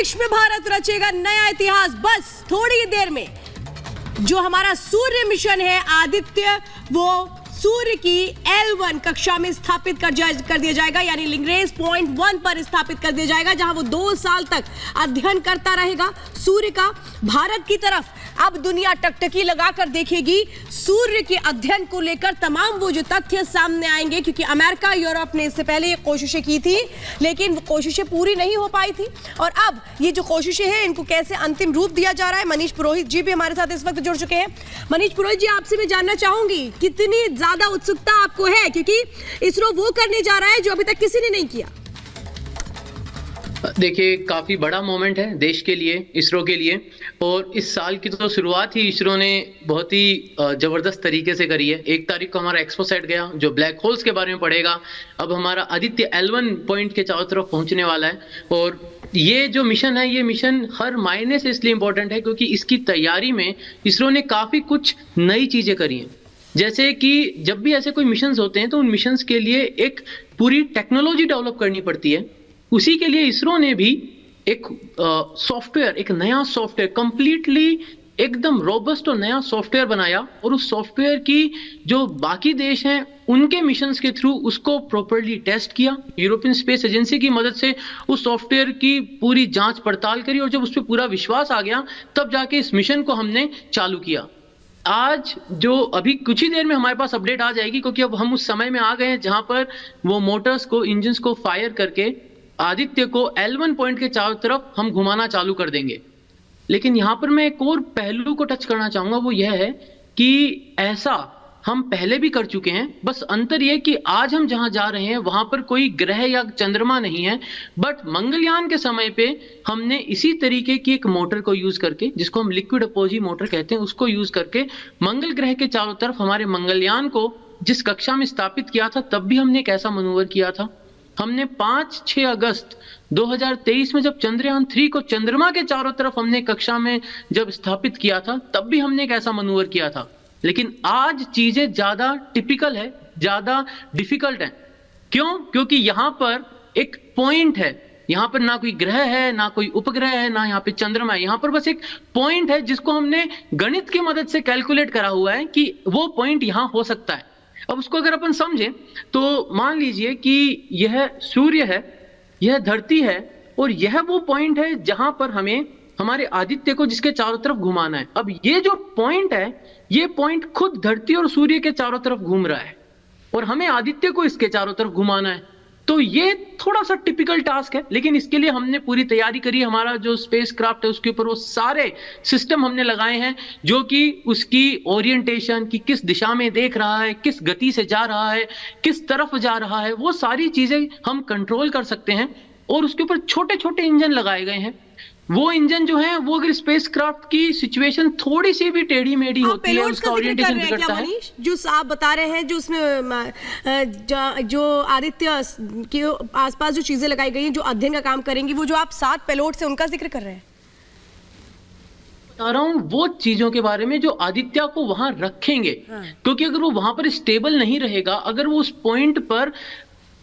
अंतरिक्ष में भारत रचेगा नया इतिहास। बस थोड़ी ही देर में जो हमारा सूर्य मिशन है आदित्य, वो सूर्य की L1 कक्षा में स्थापित कर दिया जाएगा, यानी लिंग्रेंज पॉइंट 1 पर स्थापित कर दिया जाएगा, जहां वो 2 साल तक अध्ययन करता रहेगा सूर्य का। भारत की तरफ अब दुनिया टकटकी लगाकर देखेगी सूर्य के अध्ययन को लेकर तमाम वो जो तथ्य सामने आएंगे, क्योंकि अमेरिका, यूरोप ने इससे पहले ये कोशिशें की थी, लेकिन वो कोशिशें पूरी नहीं हो पाई थी। और अब ये जो कोशिशें हैं, इनको कैसे अंतिम रूप दिया जा रहा है। मनीष पुरोहित जी भी हमारे साथ इस वक्त जुड़ चुके हैं। मनीष पुरोहित जी, आपसे मैं जानना चाहूंगी कितनी ज्यादा उत्सुकता आपको है, क्योंकि इसरो वो करने जा रहा है जो अभी तक किसी ने नहीं किया। देखिए, काफी बड़ा मोमेंट है देश के लिए, इसरो के लिए। और इस साल की तो शुरुआत ही इसरो ने बहुत ही जबरदस्त तरीके से करी है। 1 तारीख को हमारा एक्सपोसैट गया जो ब्लैक होल्स के बारे में पढ़ेगा। अब हमारा आदित्य L1 पॉइंट के चारों तरफ पहुंचने वाला है। और ये जो मिशन है, ये मिशन हर मायने से इसलिए इंपॉर्टेंट है क्योंकि इसकी तैयारी में इसरो ने काफी कुछ नई चीजें करी हैं। जैसे कि जब भी ऐसे कोई मिशंस होते हैं तो उन मिशंस के लिए एक पूरी टेक्नोलॉजी डेवलप करनी पड़ती है। उसी के लिए इसरो ने भी एक सॉफ्टवेयर, एक नया सॉफ्टवेयर, कंप्लीटली एकदम रोबस्ट और नया सॉफ्टवेयर बनाया। और उस सॉफ्टवेयर की जो बाकी देश हैं उनके मिशंस के थ्रू उसको प्रॉपर्ली टेस्ट किया। यूरोपियन स्पेस एजेंसी की मदद से उस सॉफ्टवेयर की पूरी जांच पड़ताल करी, और जब उस पर पूरा विश्वास आ गया तब जाके इस मिशन को हमने चालू किया। आज जो अभी कुछ ही देर में हमारे पास अपडेट आ जाएगी, क्योंकि अब हम उस समय में आ गए हैं जहां पर वो मोटर्स को, इंजन्स को फायर करके आदित्य को L1 पॉइंट के चारों तरफ हम घुमाना चालू कर देंगे। लेकिन यहां पर मैं एक और पहलू को टच करना चाहूंगा, वो यह है कि ऐसा हम पहले भी कर चुके हैं। बस अंतर यह कि आज हम जहां जा रहे हैं वहां पर कोई ग्रह या चंद्रमा नहीं है, बट मंगलयान के समय पे हमने इसी तरीके की एक मोटर को यूज करके, जिसको हम लिक्विड अपोजी मोटर कहते हैं, उसको यूज करके मंगल ग्रह के चारों तरफ हमारे मंगलयान को जिस कक्षा में स्थापित किया था, तब भी हमने एक ऐसा मनूवर किया था। हमने 5-6 अगस्त 2023 में जब चंद्रयान 3 को चंद्रमा के चारों तरफ हमने कक्षा में जब स्थापित किया था, तब भी हमने एक ऐसा मनूवर किया था। लेकिन आज चीजें ज्यादा टिपिकल है, ज्यादा डिफिकल्ट है। क्यों? क्योंकि यहां पर एक पॉइंट है, यहां पर ना कोई ग्रह है, ना कोई उपग्रह है, ना यहां पे चंद्रमा है। यहां पर बस एक पॉइंट है जिसको हमने गणित की मदद से कैलकुलेट करा हुआ है कि वो पॉइंट यहां हो सकता है। अब उसको अगर अपन समझें तो मान लीजिए कि यह सूर्य है, यह धरती है, और यह वो पॉइंट है जहां पर हमें हमारे आदित्य को जिसके चारों तरफ घुमाना है। अब ये जो पॉइंट है, ये पॉइंट खुद धरती और सूर्य के चारों तरफ घूम रहा है और हमें आदित्य को इसके चारों तरफ घुमाना है। तो ये थोड़ा सा टिपिकल टास्क है, लेकिन इसके लिए हमने पूरी तैयारी करी। हमारा जो स्पेस क्राफ्ट है उसके ऊपर वो सारे सिस्टम हमने लगाए हैं, जो कि उसकी ओरिएंटेशन की किस दिशा में देख रहा है, किस गति से जा रहा है, किस तरफ जा रहा है, वो सारी चीजें हम कंट्रोल कर सकते हैं। और उसके ऊपर छोटे छोटे इंजन लगाए गए हैं। वो इंजन जो है, वो अगर स्पेस क्राफ्ट की सिचुएशन थोड़ी सी भी टेढ़ी मेढ़ी होती है, उसका ओरिएंटेशन बिगड़ता है। जो आप बता रहे हैं, जो उसमें जो आदित्य के आसपास जो चीजें लगाई गई हैं, जो अध्ययन का काम करेंगी, वो जो आप 7 पेलोड्स हैं उनका जिक्र कर रहे हैं। बता रहा हूं वो चीजों के बारे में जो आदित्य को वहां रखेंगे। क्योंकि अगर वो वहां पर स्टेबल नहीं रहेगा, अगर वो उस पॉइंट पर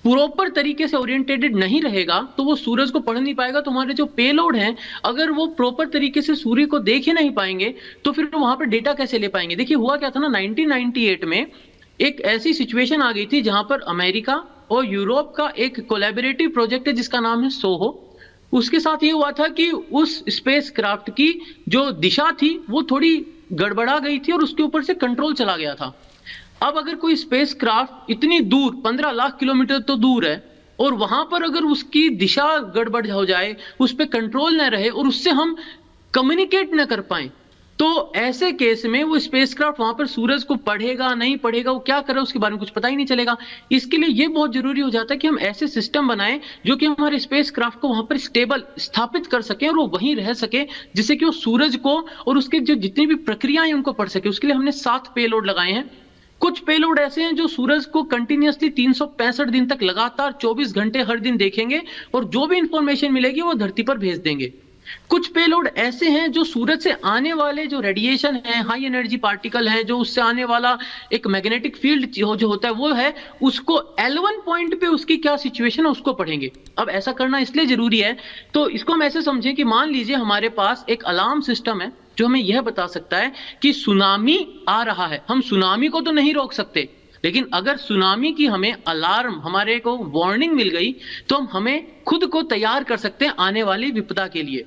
प्रॉपर तरीके से ओरिएंटेटेड नहीं रहेगा, तो वो सूरज को पढ़ नहीं पाएगा। तो हमारे जो पेलोड हैं, अगर वो प्रॉपर तरीके से सूर्य को देख ही नहीं पाएंगे, तो फिर वहां पर डेटा कैसे ले पाएंगे। देखिए, हुआ क्या था ना, 1998 में एक ऐसी सिचुएशन आ गई थी जहां पर अमेरिका और यूरोप का एक कोलैबोरेटिव प्रोजेक्ट है जिसका नाम है सोहो। उसके साथ ये हुआ था कि उस स्पेस क्राफ्ट की जो दिशा थी वो थोड़ी गड़बड़ा गई थी और उसके ऊपर से कंट्रोल चला गया था। अब अगर कोई स्पेस क्राफ्ट इतनी दूर, 15 लाख किलोमीटर तो दूर है, और वहां पर अगर उसकी दिशा गड़बड़ हो जाए, उस पर कंट्रोल न रहे और उससे हम कम्युनिकेट न कर पाए, तो ऐसे केस में वो स्पेसक्राफ्ट वहां पर सूरज को पढ़ेगा, नहीं पढ़ेगा, वो क्या कर रहा है उसके बारे में कुछ पता ही नहीं चलेगा। इसके लिए ये बहुत जरूरी हो जाता है कि हम ऐसे सिस्टम बनाएं जो कि हमारे स्पेसक्राफ्ट को वहां पर स्टेबल स्थापित कर सके और वो वहीं रह सके, जिससे कि वो सूरज को और उसके जो जितनी भी प्रक्रियाएं उनको पढ़ सके। उसके लिए हमने 7 पेलोड लगाए हैं। कुछ पेलोड ऐसे हैं जो सूरज को कंटिन्यूअसली 365 दिन तक लगातार 24 घंटे हर दिन देखेंगे और जो भी इंफॉर्मेशन मिलेगी वो धरती पर भेज देंगे। कुछ पेलोड ऐसे हैं जो सूरज से आने वाले जो रेडिएशन है, हाई एनर्जी पार्टिकल है, जो उससे आने वाला एक मैग्नेटिक फील्ड जो होता है वो है, उसको L1 पॉइंट पे उसकी क्या सिचुएशन है उसको पढ़ेंगे। अब ऐसा करना इसलिए जरूरी है, तो इसको हम ऐसे समझें कि मान लीजिए हमारे पास एक अलार्म सिस्टम है जो हमें यह बता सकता है कि सुनामी आ रहा है। हम सुनामी को तो नहीं रोक सकते, लेकिन अगर सुनामी की हमें अलार्म, हमारे को वार्निंग मिल गई, तो हम हमें खुद को तैयार कर सकते हैं आने वाली विपदा के लिए।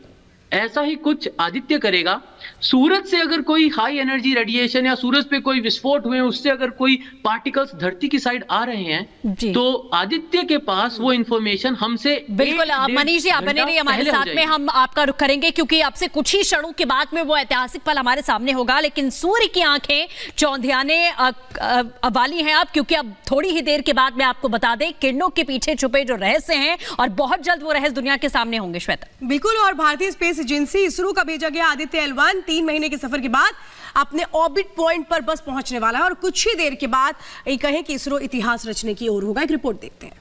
ऐसा ही कुछ आदित्य करेगा। सूरज से अगर कोई हाई एनर्जी रेडिएशन या सूरज पे कोई विस्फोट हुए, उससे अगर कोई पार्टिकल्स धरती की साइड आ रहे हैं, तो आदित्य के पास वो इंफॉर्मेशन हमसे बिल्कुल। मनीष जी, आप बने रहिए हमारे साथ में, हम आपका रुख करेंगे क्योंकि आपसे कुछ ही क्षणों के बाद में वो ऐतिहासिक पल हमारे सामने होगा। लेकिन सूर्य की आंखें चौंधियाने वाली हैं अब, क्योंकि अब थोड़ी ही देर के बाद में आपको बता दें किरणों के पीछे छुपे जो रहस्य हैं, और बहुत जल्द वो रहस्य दुनिया के सामने होंगे। श्वेता, बिल्कुल। और भारतीय स्पेस एजेंसी इसरो का भेजा गया आदित्य L1 3 महीने के सफर के बाद अपने ऑर्बिट पॉइंट पर बस पहुंचने वाला है, और कुछ ही देर के बाद ये कहें कि इसरो इतिहास रचने की ओर होगा। एक रिपोर्ट देखते हैं।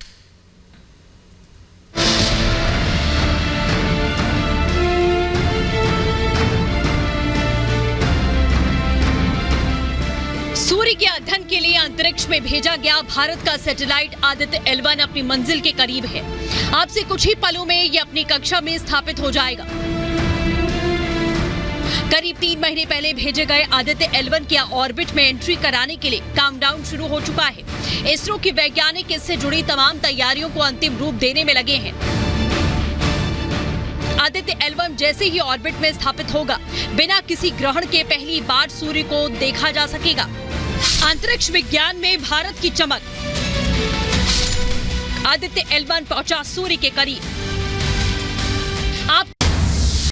सूर्य के अध्ययन के लिए अंतरिक्ष में भेजा गया भारत का सैटेलाइट आदित्य L1 अपनी मंजिल के करीब है। आपसे कुछ ही पलों में ये अपनी कक्षा में स्थापित हो जाएगा। करीब 3 महीने पहले भेजे गए आदित्य L1 की ऑर्बिट में एंट्री कराने के लिए काउंटडाउन शुरू हो चुका है। इसरो के वैज्ञानिक इससे जुड़ी तमाम तैयारियों को अंतिम रूप देने में लगे हैं। आदित्य L1 जैसे ही ऑर्बिट में स्थापित होगा, बिना किसी ग्रहण के पहली बार सूर्य को देखा जा सकेगा। अंतरिक्ष विज्ञान में भारत की चमक। आदित्य L1 पहुंचा सूर्य के करीब।